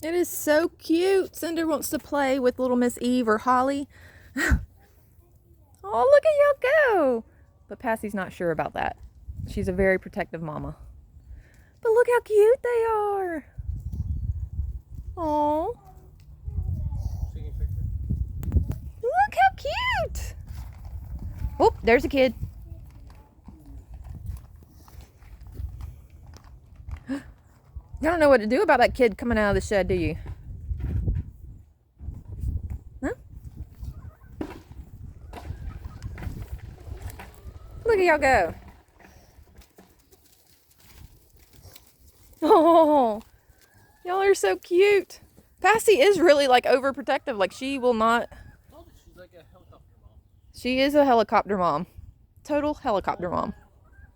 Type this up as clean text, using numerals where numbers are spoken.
It is so cute. Cinder wants to play with little Miss Eve or Holly. Oh, look at y'all go. But Passy's not sure about that. She's a very protective mama. But look how cute they are. Oh. Look how cute. Oh, there's a kid. You don't know what to do about that kid coming out of the shed, do you? Huh? Look at y'all go. Oh, y'all are so cute. Passy is really like overprotective. Like she will not. She's like a helicopter mom. She is a helicopter mom. Total helicopter mom.